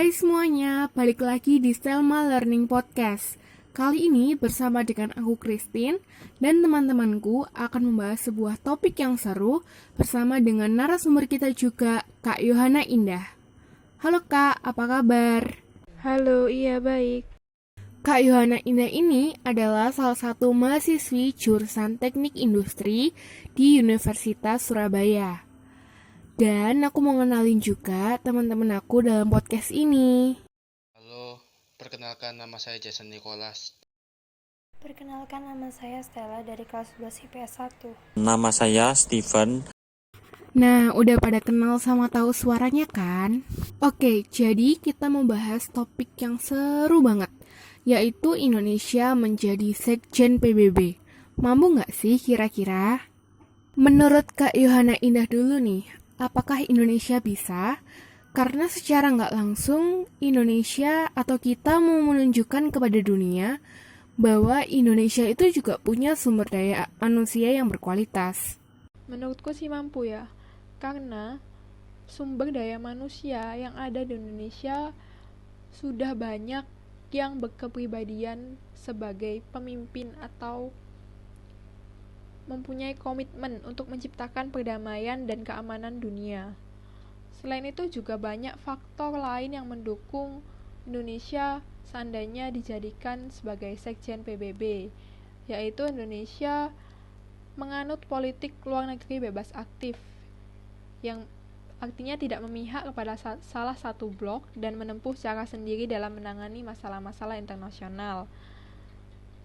Hai semuanya, balik lagi di Selma Learning Podcast. Kali ini bersama dengan aku Christine dan teman-temanku akan membahas sebuah topik yang seru bersama dengan narasumber kita juga, Kak Yohana Indah. Halo Kak, apa kabar? Halo, iya baik. Kak Yohana Indah ini adalah salah satu mahasiswi jurusan Teknik Industri di Universitas Surabaya. Dan aku mau ngenalin juga teman-teman aku dalam podcast ini. Halo, perkenalkan nama saya Jason Nicholas. Perkenalkan, nama saya Stella dari kelas 11 IPS 1. Nama saya Steven. Nah, udah pada kenal sama tahu suaranya kan? Oke, jadi kita mau bahas topik yang seru banget, yaitu Indonesia menjadi Sekjen PBB. Mampu nggak sih kira-kira? Menurut Kak Yohana Indah dulu nih, apakah Indonesia bisa? Karena secara nggak langsung, Indonesia atau kita mau menunjukkan kepada dunia bahwa Indonesia itu juga punya sumber daya manusia yang berkualitas. Menurutku sih mampu ya, karena sumber daya manusia yang ada di Indonesia sudah banyak yang berkepribadian sebagai pemimpin atau mempunyai komitmen untuk menciptakan perdamaian dan keamanan dunia. Selain itu juga banyak faktor lain yang mendukung Indonesia seandainya dijadikan sebagai Sekjen PBB, yaitu Indonesia menganut politik luar negeri bebas aktif, yang artinya tidak memihak kepada salah satu blok dan menempuh cara sendiri dalam menangani masalah-masalah internasional.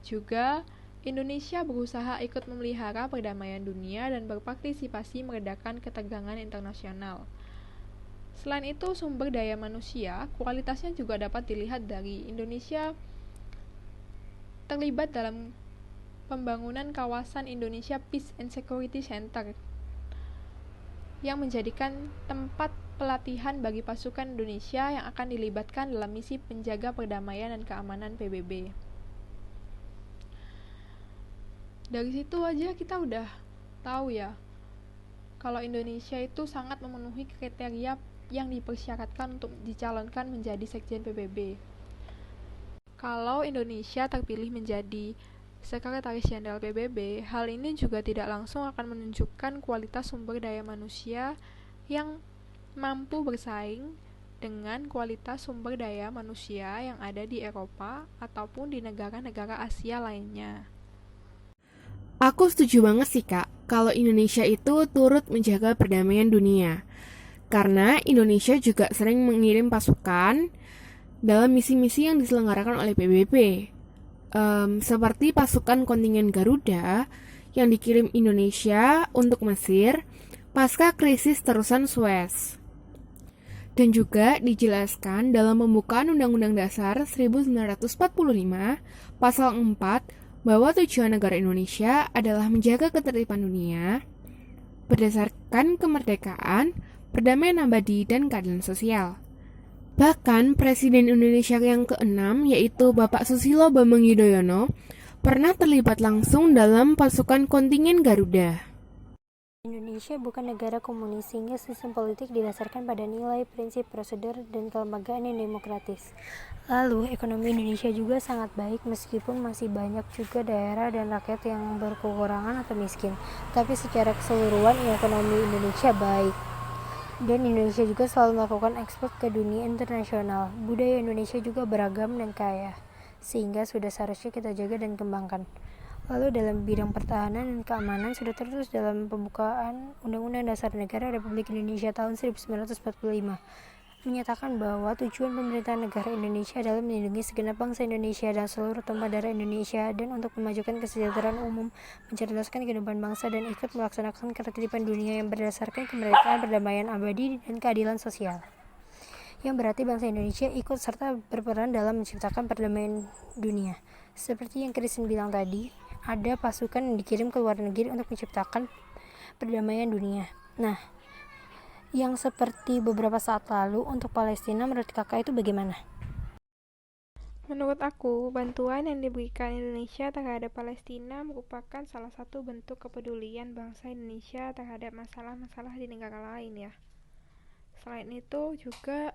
Juga, Indonesia berusaha ikut memelihara perdamaian dunia dan berpartisipasi meredakan ketegangan internasional. Selain itu, sumber daya manusia, kualitasnya juga dapat dilihat dari Indonesia terlibat dalam pembangunan kawasan Indonesia Peace and Security Center yang menjadikan tempat pelatihan bagi pasukan Indonesia yang akan dilibatkan dalam misi penjaga perdamaian dan keamanan PBB. Dari situ aja kita udah tahu ya, kalau Indonesia itu sangat memenuhi kriteria yang dipersyaratkan untuk dicalonkan menjadi Sekjen PBB. Kalau Indonesia terpilih menjadi Sekretaris Jenderal PBB, hal ini juga tidak langsung akan menunjukkan kualitas sumber daya manusia yang mampu bersaing dengan kualitas sumber daya manusia yang ada di Eropa ataupun di negara-negara Asia lainnya. Aku setuju banget sih Kak, kalau Indonesia itu turut menjaga perdamaian dunia. Karena Indonesia juga sering mengirim pasukan dalam misi-misi yang diselenggarakan oleh PBB. Seperti pasukan kontingen Garuda yang dikirim Indonesia untuk Mesir pasca krisis terusan Suez. Dan juga dijelaskan dalam pembukaan Undang-Undang Dasar 1945 Pasal 4 bahwa tujuan negara Indonesia adalah menjaga ketertiban dunia berdasarkan kemerdekaan, perdamaian abadi, dan keadilan sosial. Bahkan Presiden Indonesia yang ke-6, yaitu Bapak Susilo Bambang Yudhoyono, pernah terlibat langsung dalam pasukan kontingen Garuda. Indonesia bukan negara komunis sehingga sistem politik didasarkan pada nilai, prinsip, prosedur, dan kelembagaan yang demokratis. Lalu, ekonomi Indonesia juga sangat baik meskipun masih banyak juga daerah dan rakyat yang berkekurangan atau miskin. Tapi secara keseluruhan, ekonomi Indonesia baik. Dan Indonesia juga selalu melakukan ekspor ke dunia internasional. Budaya Indonesia juga beragam dan kaya, sehingga sudah seharusnya kita jaga dan kembangkan. Lalu dalam bidang pertahanan dan keamanan sudah tertulis dalam pembukaan Undang-Undang Dasar Negara Republik Indonesia tahun 1945 menyatakan bahwa tujuan pemerintahan negara Indonesia adalah melindungi segenap bangsa Indonesia dan seluruh tumpah darah Indonesia dan untuk memajukan kesejahteraan umum, mencerdaskan kehidupan bangsa dan ikut melaksanakan ketertiban dunia yang berdasarkan kemerdekaan, perdamaian abadi, dan keadilan sosial. Yang berarti bangsa Indonesia ikut serta berperan dalam menciptakan perdamaian dunia. Seperti yang Christine bilang tadi, ada pasukan yang dikirim ke luar negeri untuk menciptakan perdamaian dunia. Nah, yang seperti beberapa saat lalu untuk Palestina, menurut kakak itu bagaimana? Menurut aku, bantuan yang diberikan Indonesia terhadap Palestina merupakan salah satu bentuk kepedulian bangsa Indonesia terhadap masalah-masalah di negara lain ya. Selain itu juga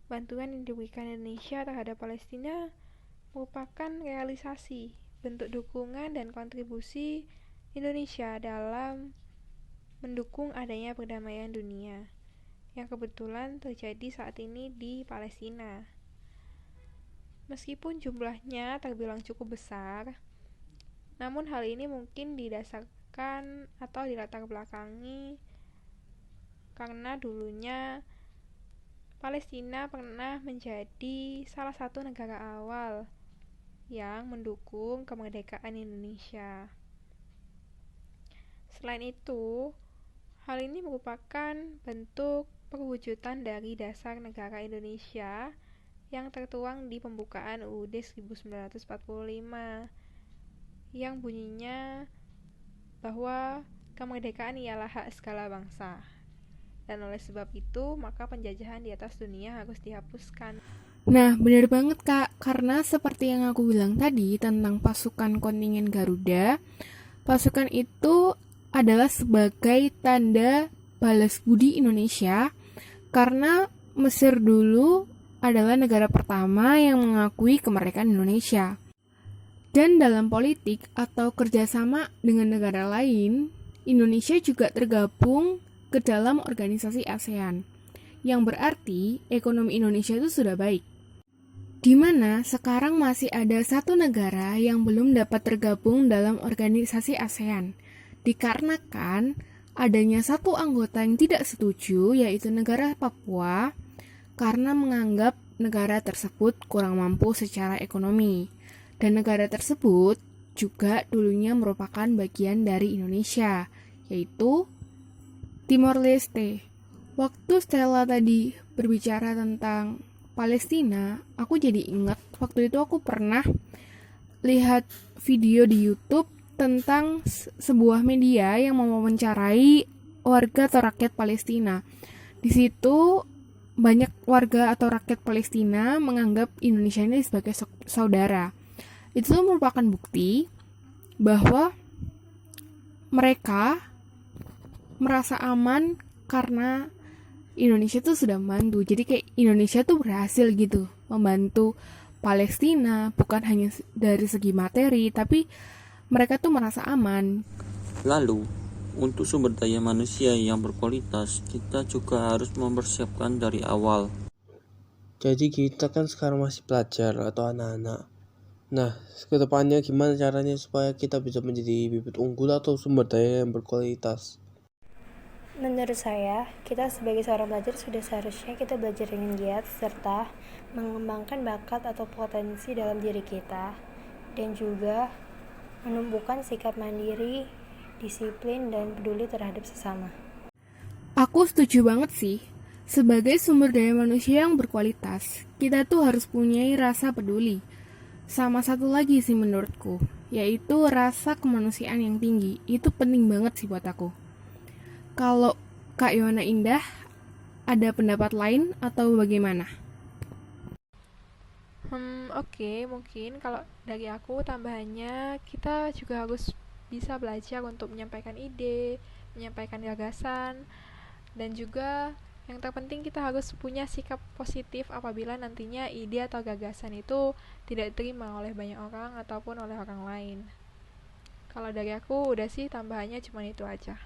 bantuan yang diberikan Indonesia terhadap Palestina merupakan realisasi bentuk dukungan dan kontribusi Indonesia dalam mendukung adanya perdamaian dunia yang kebetulan terjadi saat ini di Palestina. Meskipun jumlahnya terbilang cukup besar, namun hal ini mungkin didasarkan atau dilatar belakangi karena dulunya Palestina pernah menjadi salah satu negara awal yang mendukung kemerdekaan Indonesia. Selain itu, hal ini merupakan bentuk perwujudan dari dasar negara Indonesia yang tertuang di pembukaan UUD 1945 yang bunyinya bahwa kemerdekaan ialah hak segala bangsa. Dan oleh sebab itu, maka penjajahan di atas dunia harus dihapuskan. Nah, benar banget Kak, karena seperti yang aku bilang tadi tentang pasukan kontingen Garuda, pasukan itu adalah sebagai tanda balas budi Indonesia karena Mesir dulu adalah negara pertama yang mengakui kemerdekaan Indonesia. Dan dalam politik atau kerjasama dengan negara lain, Indonesia juga tergabung ke dalam organisasi ASEAN, yang berarti ekonomi Indonesia itu sudah baik. Di mana sekarang masih ada satu negara yang belum dapat tergabung dalam organisasi ASEAN, dikarenakan adanya satu anggota yang tidak setuju, yaitu negara Papua, karena menganggap negara tersebut kurang mampu secara ekonomi. Dan negara tersebut juga dulunya merupakan bagian dari Indonesia, yaitu Timor Leste. Waktu Stella tadi berbicara tentang Palestina, aku jadi ingat waktu itu aku pernah lihat video di YouTube tentang sebuah media yang mewawancarai warga atau rakyat Palestina. Di situ banyak warga atau rakyat Palestina menganggap Indonesia ini sebagai saudara. Itu merupakan bukti bahwa mereka merasa aman karena Indonesia tuh sudah membantu. Jadi kayak Indonesia tuh berhasil gitu membantu Palestina, bukan hanya dari segi materi, tapi mereka tuh merasa aman. Lalu, untuk sumber daya manusia yang berkualitas, kita juga harus mempersiapkan dari awal. Jadi kita kan sekarang masih pelajar atau anak-anak. Nah, kedepannya gimana caranya supaya kita bisa menjadi bibit unggul atau sumber daya yang berkualitas? Menurut saya, kita sebagai seorang pelajar sudah seharusnya kita belajar dengan giat serta mengembangkan bakat atau potensi dalam diri kita, dan juga menumbuhkan sikap mandiri, disiplin, dan peduli terhadap sesama. Aku setuju banget sih. Sebagai sumber daya manusia yang berkualitas, kita tuh harus punya rasa peduli. Sama satu lagi sih menurutku, yaitu rasa kemanusiaan yang tinggi. Itu penting banget sih buat aku. Kalau Kak Yohana Indah, ada pendapat lain atau bagaimana? Oke, mungkin kalau dari aku tambahannya kita juga harus bisa belajar untuk menyampaikan ide, menyampaikan gagasan, dan juga yang terpenting kita harus punya sikap positif apabila nantinya ide atau gagasan itu tidak diterima oleh banyak orang ataupun oleh orang lain. Kalau dari aku udah sih tambahannya cuma itu aja.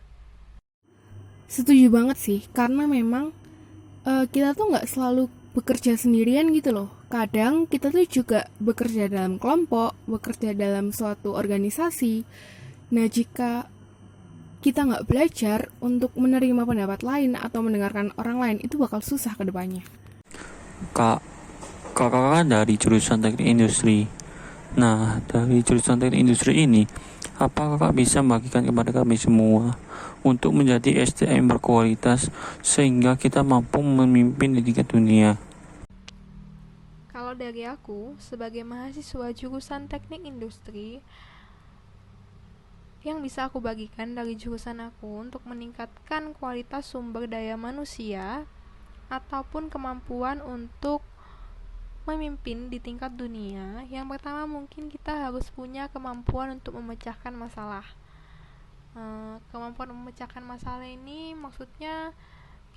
Setuju banget sih, karena memang kita tuh nggak selalu bekerja sendirian gitu loh. Kadang kita tuh juga bekerja dalam kelompok, bekerja dalam suatu organisasi. Nah, jika kita nggak belajar untuk menerima pendapat lain atau mendengarkan orang lain, itu bakal susah ke depannya. Kakak dari jurusan teknik industri. Nah, dari jurusan teknik industri ini, apa kakak bisa membagikan kepada kami semua untuk menjadi SDM berkualitas sehingga kita mampu memimpin di tingkat dunia? Kalau dari aku, sebagai mahasiswa jurusan teknik industri, yang bisa aku bagikan dari jurusan aku untuk meningkatkan kualitas sumber daya manusia ataupun kemampuan untuk memimpin di tingkat dunia, yang pertama mungkin kita harus punya kemampuan untuk memecahkan masalah. Kemampuan memecahkan masalah ini maksudnya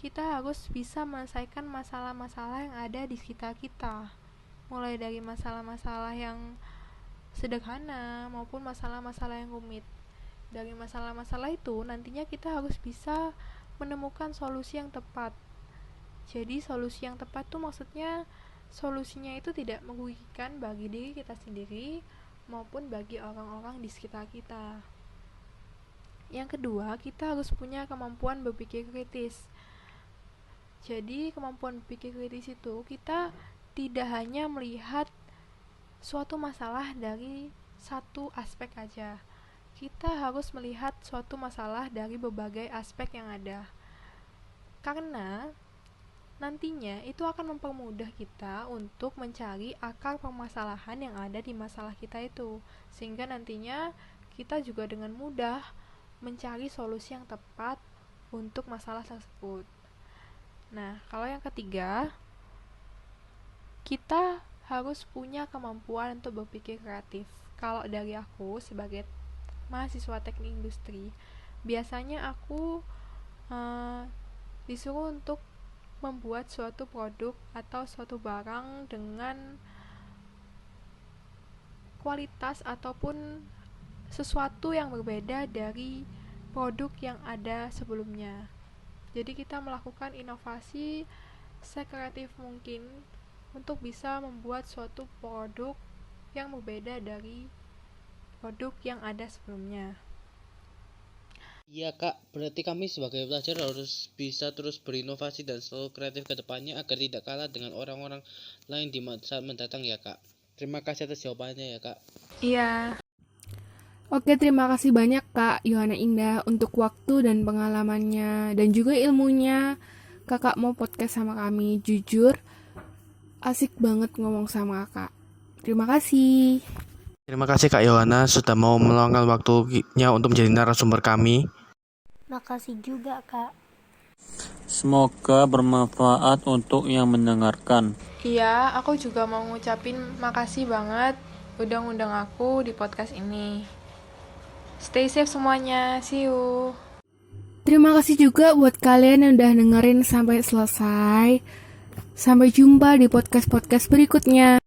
kita harus bisa menyelesaikan masalah-masalah yang ada di sekitar kita. Mulai dari masalah-masalah yang sederhana maupun masalah-masalah yang rumit. Dari masalah-masalah itu nantinya kita harus bisa menemukan solusi yang tepat. Jadi solusi yang tepat tuh maksudnya solusinya itu tidak merugikan bagi diri kita sendiri maupun bagi orang-orang di sekitar kita. Yang kedua, kita harus punya kemampuan berpikir kritis. Jadi kemampuan berpikir kritis itu kita tidak hanya melihat suatu masalah dari satu aspek aja. Kita harus melihat suatu masalah dari berbagai aspek yang ada. Karena nantinya itu akan mempermudah kita untuk mencari akar permasalahan yang ada di masalah kita itu. Sehingga nantinya kita juga dengan mudah mencari solusi yang tepat untuk masalah tersebut. Nah, kalau yang ketiga, kita harus punya kemampuan untuk berpikir kreatif. Kalau dari aku sebagai mahasiswa teknik industri, biasanya aku disuruh untuk membuat suatu produk atau suatu barang dengan kualitas ataupun sesuatu yang berbeda dari produk yang ada sebelumnya. Jadi kita melakukan inovasi sekreatif mungkin untuk bisa membuat suatu produk yang berbeda dari produk yang ada sebelumnya. Iya kak, berarti kami sebagai pelajar harus bisa terus berinovasi dan selalu kreatif ke depannya agar tidak kalah dengan orang-orang lain di masa mendatang ya kak. Terima kasih atas jawabannya ya kak. Iya. Oke, terima kasih banyak Kak Yohana Indah untuk waktu dan pengalamannya dan juga ilmunya. Kakak mau podcast sama kami, jujur asik banget ngomong sama Kakak. Terima kasih. Terima kasih Kak Yohana sudah mau meluangkan waktunya untuk menjadi narasumber kami. Makasih juga, Kak. Semoga bermanfaat untuk yang mendengarkan. Iya, aku juga mau ngucapin makasih banget udah ngundang aku di podcast ini. Stay safe semuanya, see you. Terima kasih juga buat kalian yang udah dengerin sampai selesai. Sampai jumpa di podcast-podcast berikutnya.